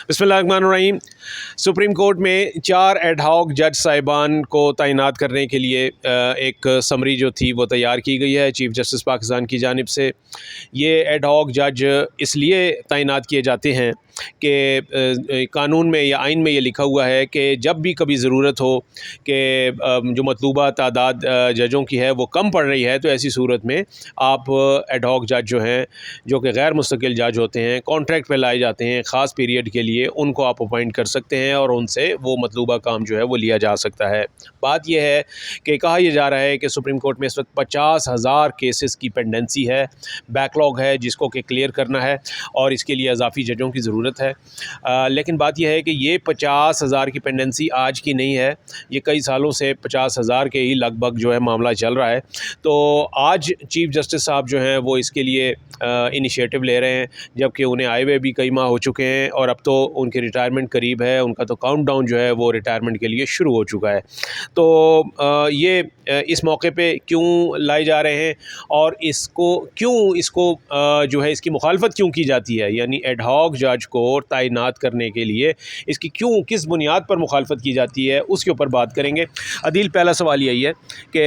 बिस्मिल्लाहिर्रहमानिर्रहीम। Supreme court में 4 ad hoc जज साहिबान को तैनात करने के लिए एक समरी जो थी वो तैयार की गई है चीफ़ जस्टिस पाकिस्तान की जानिब से। ये एड हॉक जज इसलिए तैनात किए जाते हैं कि कानून में या आइन में ये लिखा हुआ है कि जब भी कभी ज़रूरत हो कि जो मतलूबा तादाद जजों की है वो कम पड़ रही है, तो ऐसी सूरत में आप एड हॉक जज जो हैं, जो कि गैर मुस्तकिल जज होते हैं, कॉन्ट्रैक्ट पे लाए जाते हैं ख़ास पीरियड के लिए, उनको आप अपॉइंट कर सकते हैं और उनसे वो मतलूबा काम जो है वो लिया जा सकता है। बात यह है कि कहा यह जा रहा है कि सुप्रीम कोर्ट में इस वक्त 50,000 केसेस की पेंडेंसी है, बैकलॉग है जिसको कि क्लियर करना है और इसके लिए इजाफी जजों की ज़रूरत है। लेकिन बात यह है कि ये 50,000 की पेंडेंसी आज की नहीं है, ये कई सालों से 50,000 के ही लगभग जो है मामला चल रहा है। तो आज चीफ़ जस्टिस साहब जो हैं वो इसके लिए इनिशिएटिव ले रहे हैं, जबकि उन्हें आए हुए भी कई माह हो चुके हैं और अब तो उनकी रिटायरमेंट करीब है, उनका तो काउंटडाउन जो है वो रिटायरमेंट के लिए शुरू हो चुका है। तो ये इस मौके पे क्यों लाए जा रहे हैं और इसको जो है इसकी मुखालफत क्यों की जाती है, यानी एड हॉक जज को तैनात करने के लिए इसकी किस बुनियाद पर मुखालफत की जाती है, उसके ऊपर बात करेंगे। अदील, पहला सवाल यही है कि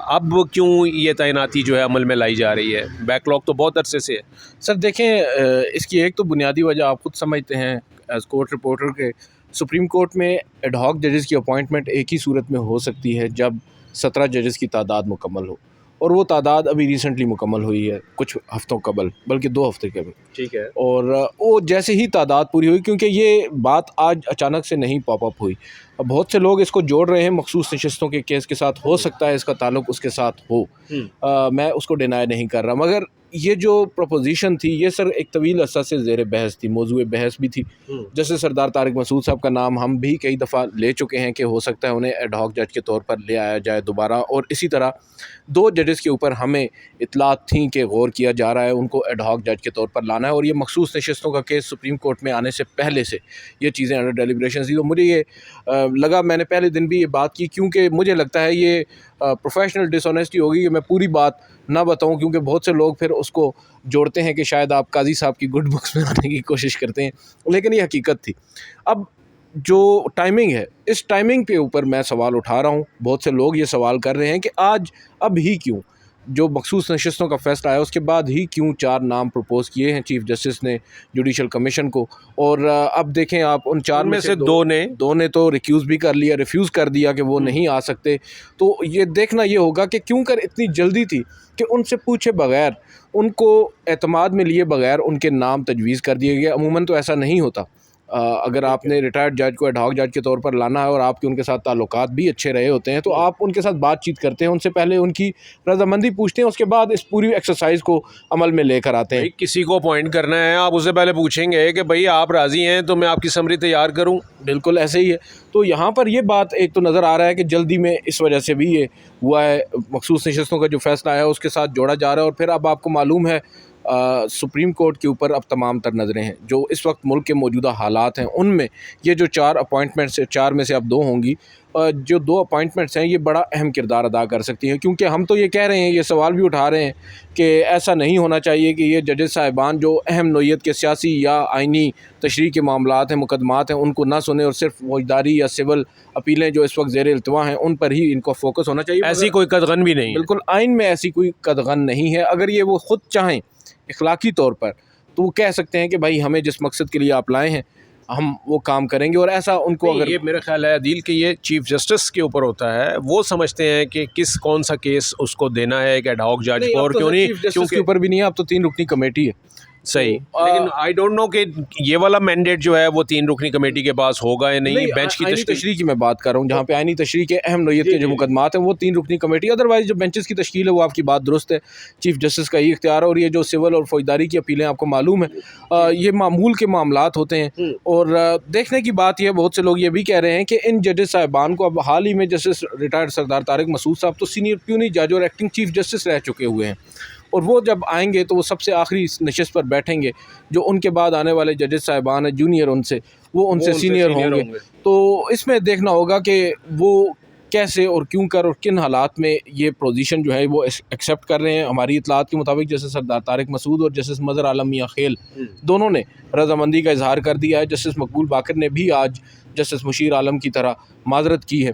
अब क्यों ये तैनाती जो है अमल में लाई जा रही है? बैकलॉग तो बहुत अरसे से है। सर देखें, इसकी एक तो बुनियादी वजह आप खुद समझते हैं एज कोर्ट रिपोर्टर के सुप्रीम कोर्ट में एड हॉक जजेस की अपॉइंटमेंट एक ही सूरत में हो सकती है जब 17 जजेस की तादाद मुकम्मल हो, और वो तादाद अभी रिसेंटली मुकम्मल हुई है कुछ हफ्तों कबल, बल्कि 2 हफ्ते कबल। ठीक है। और वो जैसे ही तादाद पूरी हुई, क्योंकि ये बात आज अचानक से नहीं पॉप अप हुई, अब बहुत से लोग इसको जोड़ रहे हैं मखसूस नशिस्तों के केस के साथ, हो सकता है इसका ताल्लुक उसके साथ हो। मैं उसको डिनाई नहीं कर रहा, मगर ये जो प्रपोजिशन थी ये सर एक तवील अरसा से ज़ेर बहस थी, मौजूए बहस भी थी। जैसे सरदार तारिक मसूद साहब का नाम हम भी कई दफ़ा ले चुके हैं कि हो सकता है उन्हें एड हॉक जज के तौर पर ले आया जाए दोबारा, और इसी तरह 2 जजेस के ऊपर हमें इतलात थी कि गौर किया जा रहा है, उनको एड हॉक जज के तौर पर लाना है। और ये मखसूस नशिस्तों का केस सुप्रीम कोर्ट में आने से पहले से ये चीज़ें अंडर डेलिब्रेशन थी। तो मुझे ये लगा, मैंने पहले दिन भी ये बात की, क्योंकि मुझे लगता है ये प्रोफेशनल डिसऑनेस्टी होगी कि मैं पूरी बात ना बताऊं, क्योंकि बहुत से लोग फिर उसको जोड़ते हैं कि शायद आप काजी साहब की गुड बुक्स में आने की कोशिश करते हैं, लेकिन ये हकीकत थी। अब जो टाइमिंग है, इस टाइमिंग के ऊपर मैं सवाल उठा रहा हूँ। बहुत से लोग ये सवाल कर रहे हैं कि आज अब ही क्यों, जो मखसूस नशिस्तों का फैसला आया उसके बाद ही क्यों 4 नाम प्रपोज़ किए हैं चीफ जस्टिस ने जुडिशल कमीशन को। और अब देखें आप, उन 4 में से दो ने तो रिक्यूज़ भी कर लिया, रिफ्यूज़ कर दिया कि वो नहीं आ सकते। तो ये देखना ये होगा कि क्यों कर इतनी जल्दी थी कि उनसे पूछे बगैर, उनको एतमाद में लिए बगैर उनके नाम तजवीज़ कर दिए गए। अमूमन तो ऐसा नहीं होता। अगर आपने रिटायर्ड जज को एड हॉक जज के तौर पर लाना है और आपके उनके साथ ताल्लुकात भी अच्छे रहे होते हैं, तो आप उनके साथ बातचीत करते हैं, उनसे पहले उनकी रजामंदी पूछते हैं, उसके बाद इस पूरी एक्सरसाइज को अमल में लेकर आते हैं। किसी को अपॉइंट करना है, आप उससे पहले पूछेंगे कि भाई आप राज़ी हैं तो मैं आपकी समरी तैयार करूँ। बिल्कुल ऐसे ही है। तो यहाँ पर ये बात एक तो नज़र आ रहा है कि जल्दी में इस वजह से भी ये हुआ है, मखसूस नशिस्तों का जो फैसला है उसके साथ जोड़ा जा रहा है। और फिर अब आपको मालूम है सुप्रीम कोर्ट के ऊपर अब तमाम तर नज़रें हैं। जो इस वक्त मुल्क के मौजूदा हालात हैं उनमें ये जो 4 अपॉइंटमेंट्स है, 4 में से अब 2 होंगी। जो 2 अपॉइंटमेंट्स हैं ये बड़ा अहम किरदार अदा कर सकती हैं, क्योंकि हम तो ये कह रहे हैं, ये सवाल भी उठा रहे हैं कि ऐसा नहीं होना चाहिए कि ये जजेस साहिबान जो अहम नौइयत के सियासी या आइनी तशरीह के मामलात हैं, मुकदमात हैं, उनको ना सुने और सिर्फ फौजदारी या सिविल अपीलें जो इस वक्त ज़ेर इल्तवा हैं उन पर ही इनको फोकस होना चाहिए। ऐसी कोई कदगन भी नहीं है। बिल्कुल आइन में ऐसी कोई कदगन नहीं है। अगर ये वो ख़ुद चाहें इखलाकी तौर पर, तो वो कह सकते हैं कि भाई हमें जिस मकसद के लिए आप लाए हैं हम वो काम करेंगे। और ऐसा उनको, अगर ये मेरा ख्याल है अदील कि ये चीफ जस्टिस के ऊपर होता है, वो समझते हैं कि कौन सा केस उसको देना है एक एड हॉक जज को, और क्यों नहीं, क्योंकि ऊपर भी नहीं है, अब तो 3 रुकनी कमेटी है। सही, लेकिन आई डोंट नो कि ये वाला मैंडेट जो है वो 3 रुकनी कमेटी के पास होगा या नहीं। बेंच की तशरीह की मैं बात कर रहा हूँ, जहाँ पे आइनी तशरीह के अहम नौइयत के जो मुकदमात हैं वो 3 रुकनी कमेटी। अदरवाइज जो बेंचेस की तश्कील है वो आपकी बात दुरुस्त है, चीफ जस्टिस का ही इख्तियार है। और ये जो सिविल और फौजदारी की अपीलें आपको मालूम है ये मामूल के मामलात होते हैं। और देखने की बात यह, बहुत से लोग ये भी कह रहे हैं कि इन जजेस साहिबान को अब हाल ही में जस्टिस रिटायर्ड सरदार तारिक मसूद साहब तो सीनियर प्यूनी जज और एक्टिंग चीफ जस्टिस रह चुके हुए हैं, और वो जब आएंगे तो वो सबसे आखिरी नशिस्त पर बैठेंगे। जो उनके बाद आने वाले जजेस साहिबान हैं जूनियर, उनसे सीनियर होंगे। तो इसमें देखना होगा कि वो कैसे और क्यों कर और किन हालात में ये पोजीशन जो है वो एक्सेप्ट कर रहे हैं। हमारी इतलात के मुताबिक जस्टिस सरदार तारिक मसूद और जस्टिस मज़हर आलम मियां खेल दोनों ने रजामंदी का इजहार कर दिया है। जस्टिस मकबूल बाकर ने भी आज जस्टिस मुशीर आलम की तरह माजरत की है।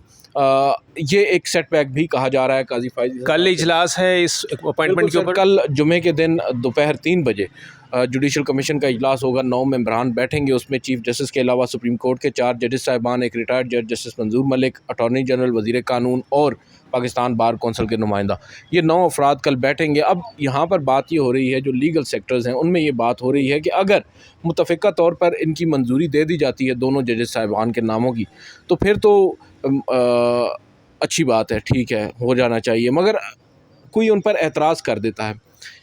ये एक सेटबैक भी कहा जा रहा है। काजी फाइज कल इजलास है इस अपॉइंटमेंट के ऊपर। कल जुमे के दिन दोपहर 3 बजे जुडिशल कमीशन का इजलास होगा। 9 मेंबरान बैठेंगे। उसमें चीफ जस्टिस के अलावा सुप्रीम कोर्ट के 4 जजेस साहिबान, एक रिटायर्ड जज जस्टिस मंजूर मलिक, अटॉर्नी जनरल, वज़ीर कानून और पाकिस्तान बार कौंसिल के नुमाइंदा, ये 9 अफराद कल बैठेंगे। अब यहाँ पर बात ये हो रही है, जो लीगल सेक्टर्स हैं उनमें ये बात हो रही है कि अगर मुतफ़िका तौर पर इनकी मंजूरी दे दी जाती है दोनों जजेस साहिबान के नामों की, तो फिर तो अच्छी बात है, ठीक है, हो जाना चाहिए। मगर कोई उन पर एतराज़ कर देता है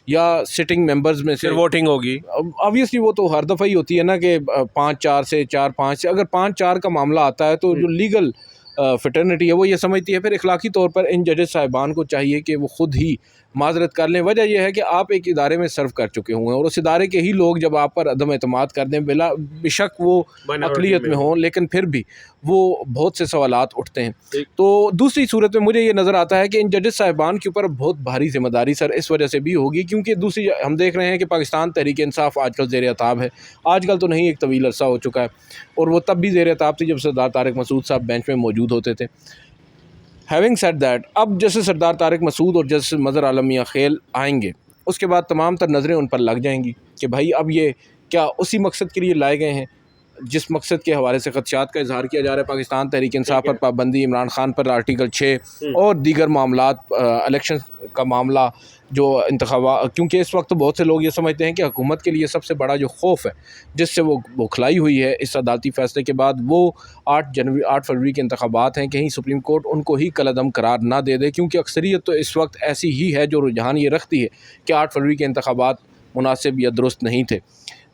या सिटिंग मेंबर्स में से वोटिंग होगी। ऑब्वियसली वो तो हर दफ़ा ही होती है ना कि 5-4 से 4-5 से, अगर 5-4 का मामला आता है तो जो लीगल फिटर्निटी है वो ये समझती है फिर इखलाकी तौर पर इन जजेस साहिबान को चाहिए कि वो ख़ुद ही माजरत कर लें। वजह यह है कि आप एक इदारे में सर्व कर चुके हुए हैं और उस इदारे के ही लोग जब आप पर अदम एतमाद कर दें, बिला बेशक वो अक़लियत में हों, लेकिन फिर भी वो बहुत से सवालात उठते हैं। तो दूसरी सूरत में मुझे ये नज़र आता है कि इन जजेस साहिबान के ऊपर बहुत भारी ज़िम्मेदारी सर इस वजह से भी होगी क्योंकि दूसरी हम देख रहे हैं कि पाकिस्तान तहरीक इंसाफ आजकल ज़ेर अताब है। आजकल तो नहीं, एक तवील अरसा हो चुका है और वो तब भी ज़ेर अताब थी जब सरदार तारिक मसूद साहब बेंच में मौजूद होते थे। हैविंग सेड दैट, अब जैसे सरदार तारिक मसूद और जस्टिस मज़हर आलम मियां खेल आएंगे, उसके बाद तमाम तर नज़रें उन पर लग जाएंगी कि भाई अब ये क्या उसी मकसद के लिए लाए गए हैं जिस मकसद के हवाले से ख़दशात का इजहार किया जा रहा है। पाकिस्तान तहरीक इंसाफ पर पाबंदी, इमरान खान पर आर्टिकल 6 और दीगर मामलात, इलेक्शन का मामला, जो इंतखाबा, क्योंकि इस वक्त बहुत से लोग ये समझते हैं कि हुकूमत के लिए सबसे बड़ा जो खौफ है जिससे वो बौखलाई हुई है इस अदालती फ़ैसले के बाद, वो 8 फरवरी के इंतखाबात हैं। कहीं सुप्रीम कोर्ट उनको ही कलअदम करार ना दे दे, क्योंकि अक्सरियत तो इस वक्त ऐसी ही है जो रुझान ये रखती है कि 8 फरवरी के इंतखाबात मुनासिब या दुरुस्त नहीं थे।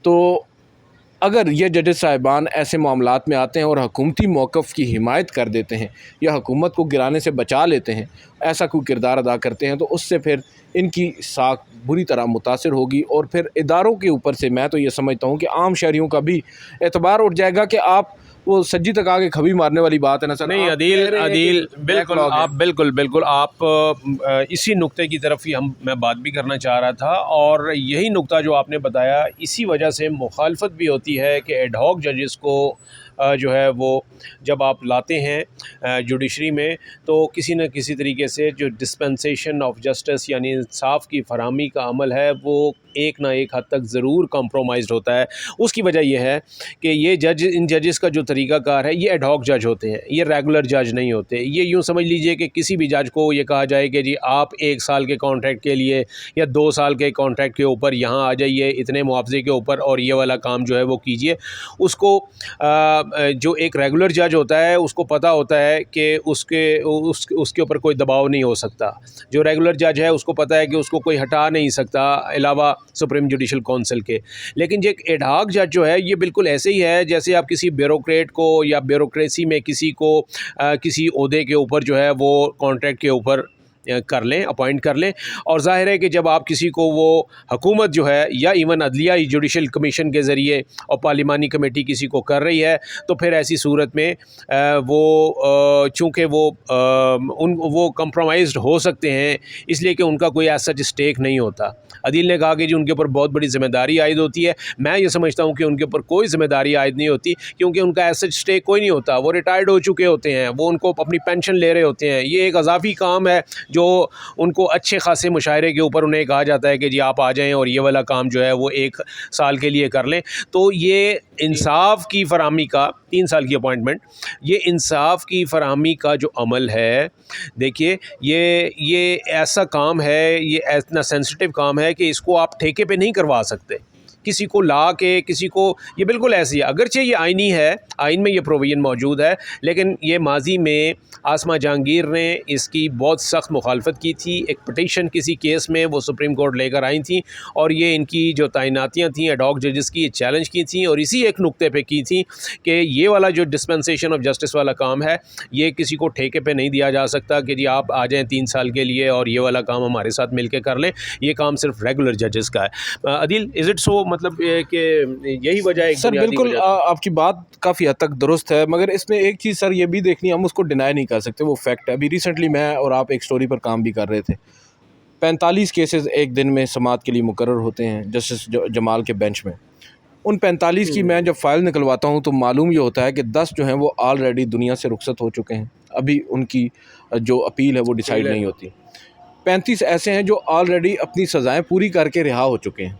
तो अगर ये जजेस साहिबान ऐसे मामलात में आते हैं और हुकूमती मौक़िफ़ की हिमायत कर देते हैं या हुकूमत को गिराने से बचा लेते हैं, ऐसा कोई किरदार अदा करते हैं, तो उससे फिर इनकी साख बुरी तरह मुतासिर होगी और फिर इदारों के ऊपर से मैं तो ये समझता हूँ कि आम शहरियों का भी एतबार उठ जाएगा कि आप वो सज्जी तक आगे खबी मारने वाली बात है ना सर। नहीं अदील बिल्कुल आप बिल्कुल आप इसी नुक्ते की तरफ ही मैं बात भी करना चाह रहा था और यही नुक्ता जो आपने बताया, इसी वजह से मुखालफत भी होती है कि एड हॉक जजेस को जो है वो जब आप लाते हैं जुडिशरी में, तो किसी न किसी तरीके से जो डिस्पेंसेशन ऑफ जस्टिस यानी इंसाफ की फरहमी का अमल है वो एक ना एक हद तक ज़रूर कॉम्प्रोमाइज़ होता है। उसकी वजह यह है कि ये इन जजेस का जो तरीक़ाकार है ये एड हॉक जज होते हैं, ये रेगुलर जज नहीं होते। ये यूँ समझ लीजिए कि किसी भी जज को ये कहा जाए कि जी आप 1 साल के कॉन्ट्रैक्ट के लिए या 2 साल के कॉन्ट्रैक्ट के ऊपर यहाँ आ जाइए इतने मुआवजे के ऊपर और ये वाला काम जो है वो कीजिए, उसको जो एक रेगुलर जज होता है उसको पता होता है कि उसके ऊपर कोई दबाव नहीं हो सकता। जो रेगुलर जज है उसको पता है कि उसको कोई हटा नहीं सकता अलावा सुप्रीम जुडिशल काउंसिल के। लेकिन जो एक एड हॉक जज जो है ये बिल्कुल ऐसे ही है जैसे आप किसी ब्यूरोक्रेट को या ब्यूरोक्रेसी में किसी को किसी ओहदे के ऊपर जो है वो कॉन्ट्रैक्ट के ऊपर कर लें, अपॉइंट कर लें। और ज़ाहिर है कि जब आप किसी को वो हुकूमत जो है या इवन अदलिया जुडिशल कमीशन के ज़रिए और पार्लिमानी कमेटी किसी को कर रही है, तो फिर ऐसी सूरत में वो चूँकि वो कंप्रोमाइज़्ड हो सकते हैं इसलिए कि उनका कोई ऐसा स्टेक नहीं होता। अदील ने कहा कि जी उनके ऊपर बहुत बड़ी ज़िम्मेदारी आयद होती है। मैं ये समझता हूँ कि उनके ऊपर कोई ज़िम्मेदारी आयद नहीं होती क्योंकि उनका ऐसा स्टेक कोई नहीं होता। वो रिटायर्ड हो चुके होते हैं, वो उनको अपनी पेंशन ले रहे होते हैं। ये एक अज़ाफ़ी काम है जो उनको अच्छे खासे मुशायरे के ऊपर उन्हें कहा जाता है कि जी आप आ जाएं और ये वाला काम जो है वो 1 साल के लिए कर लें। तो ये इंसाफ की फराहमी का 3 साल की अपॉइंटमेंट, ये इंसाफ की फराहमी का जो अमल है, देखिए ये ऐसा काम है, ये इतना सेंसिटिव काम है कि इसको आप ठेके पे नहीं करवा सकते। किसी को ला के किसी को, ये बिल्कुल ऐसी है, अगरचे ये आइनी है, आइन में ये प्रोविजन मौजूद है, लेकिन ये माजी में आसमा जहांगीर ने इसकी बहुत सख्त मुखालफत की थी। एक पिटीशन किसी केस में वो सुप्रीम कोर्ट लेकर आई थी और ये इनकी जो तैनातियाँ थी एड हॉक जजेस की, ये चैलेंज की थी और इसी एक नुक्ते पे की थी कि ये वाला जो डिस्पेंसेशन ऑफ जस्टिस वाला काम है ये किसी को ठेके पे नहीं दिया जा सकता कि जी आप आ जाएँ 3 साल के लिए और ये वाला काम हमारे साथ मिल के कर लें। ये काम सिर्फ रेगुलर जजेस का है। Adeel, is it so? मतलब कि यही वजह है? सर बिल्कुल आपकी बात काफ़ी हद तक दुरुस्त है, मगर इसमें एक चीज़ सर ये भी देखनी, हम उसको डिनाई नहीं कर सकते, वो फैक्ट है। अभी रिसेंटली मैं और आप एक स्टोरी पर काम भी कर रहे थे। 45 केसेस एक दिन में समात के लिए मुकर्रर होते हैं जस्टिस जमाल के बेंच में। उन 45 की मैं जब फ़ाइल निकलवाता हूँ तो मालूम ये होता है कि 10 जो हैं वो ऑलरेडी दुनिया से रुखसत हो चुके हैं, अभी उनकी जो अपील है वो डिसाइड नहीं होती। 35 ऐसे हैं जो ऑलरेडी अपनी सज़ाएँ पूरी करके रिहा हो चुके हैं,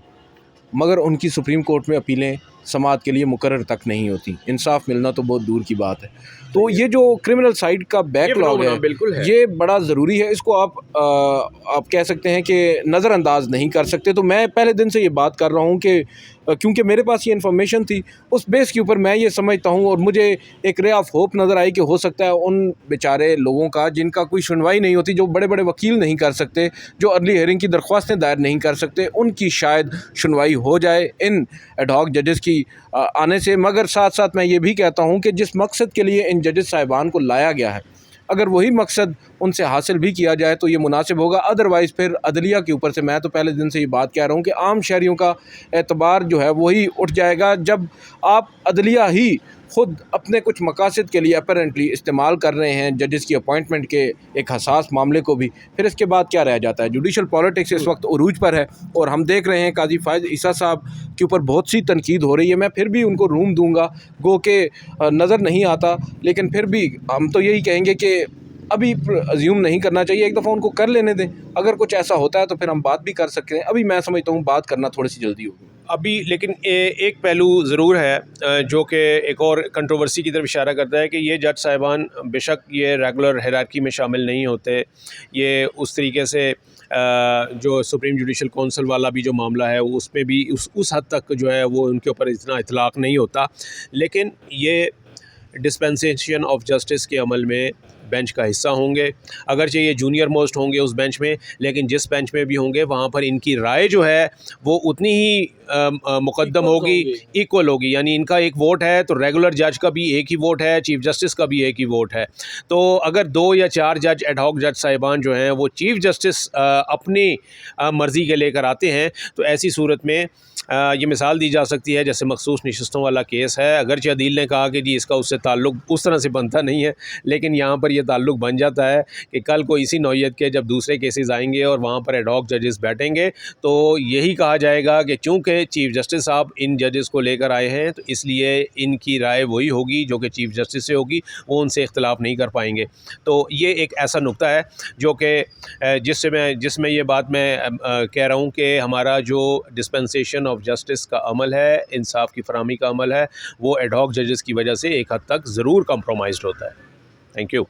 मगर उनकी सुप्रीम कोर्ट में अपीलें समात के लिए मुकर्रर तक नहीं होती। इंसाफ मिलना तो बहुत दूर की बात है। तो ये जो क्रिमिनल साइड का बैकलॉग है, बिल्कुल है, ये बड़ा ज़रूरी है। इसको आप कह सकते हैं कि नज़रअंदाज नहीं कर सकते। तो मैं पहले दिन से ये बात कर रहा हूँ कि क्योंकि मेरे पास ये इन्फॉर्मेशन थी, उस बेस के ऊपर मैं ये समझता हूँ और मुझे एक रे ऑफ होप नज़र आई कि हो सकता है उन बेचारे लोगों का जिनका कोई सुनवाई नहीं होती, जो बड़े बड़े वकील नहीं कर सकते, जो अर्ली हियरिंग की दरख्वास्तें दायर नहीं कर सकते, उनकी शायद सुनवाई हो जाए इन एडहॉक जजेस की आने से। मगर साथ साथ मैं ये भी कहता हूँ कि जिस मकसद के लिए इन जजेस साहिबान को लाया गया है, अगर वही मकसद उनसे हासिल भी किया जाए तो ये मुनासिब होगा। अदरवाइज़ फिर अदलिया के ऊपर से, मैं तो पहले दिन से ये बात कह रहा हूँ कि आम शहरियों का एतबार जो है वही उठ जाएगा जब आप अदलिया ही ख़ुद अपने कुछ मकासद के लिए अपेरेंटली इस्तेमाल कर रहे हैं जजेस की अपॉइंटमेंट के एक हसास मामले को भी। फिर इसके बाद क्या रह जाता है? जुडिशल पॉलिटिक्स इस वक्त उरूज पर है और हम देख रहे हैं काजी फायज़ ईसा साहब के ऊपर बहुत सी तनकीद हो रही है। मैं फिर भी उनको रूम दूंगा, गो के नज़र नहीं आता, लेकिन फिर भी हम तो यही कहेंगे कि अभी अज्यूम नहीं करना चाहिए, एक दफ़ा उनको कर लेने दें। अगर कुछ ऐसा होता है तो फिर हम बात भी कर सकते हैं। अभी मैं समझता हूँ बात करना थोड़ी सी जल्दी होगी अभी। लेकिन एक पहलू ज़रूर है जो कि एक और कंट्रोवर्सी की तरफ इशारा करता है कि ये जज साहिबान बेशक ये रेगुलर हायरार्की में शामिल नहीं होते, ये उस तरीके से जो सुप्रीम जुडिशल काउंसिल वाला भी जो मामला है उसमें भी उस हद तक जो है वो उनके ऊपर इतना इतलाक़ नहीं होता, लेकिन ये डिस्पेंसेशन ऑफ जस्टिस के अमल में बेंच का हिस्सा होंगे। अगरचे ये जूनियर मोस्ट होंगे उस बेंच में, लेकिन जिस बेंच में भी होंगे वहाँ पर इनकी राय जो है वो उतनी ही मुकद्दम होगी, इक्वल होगी। यानी इनका एक वोट है तो रेगुलर जज का भी एक ही वोट है, चीफ जस्टिस का भी एक ही वोट है। तो अगर 2 या 4 जज एडहॉक जज साहिबान जो हैं वो चीफ जस्टिस अपनी मर्ज़ी के लेकर आते हैं, तो ऐसी सूरत में ये मिसाल दी जा सकती है जैसे मखसूस नशिस्तों वाला केस है। अगरचे अदील ने कहा कि जी इसका उससे ताल्लुक़ उस तरह से बनता नहीं है, लेकिन यहाँ पर ये ताल्लुक़ बन जाता है कि कल को इसी नौइयत के जब दूसरे केसेस आएंगे और वहाँ पर एडहॉक जजेस बैठेंगे तो यही कहा जाएगा कि चूँकि चीफ जस्टिस साहब इन जजेस को लेकर आए हैं तो इसलिए इनकी राय वही होगी जो कि चीफ जस्टिस से होगी, वो उनसे इख्तलाफ नहीं कर पाएंगे। तो ये एक ऐसा नुक्ता है जो कि जिसमें ये बात मैं कह रहा हूँ कि हमारा जो डिस्पेंसेशन ऑफ जस्टिस का अमल है, इंसाफ की फराहमी का अमल है, वो एडहॉक जजेस की वजह से एक हद तक ज़रूर कंप्रोमाइज़्ड होता है। Thank you.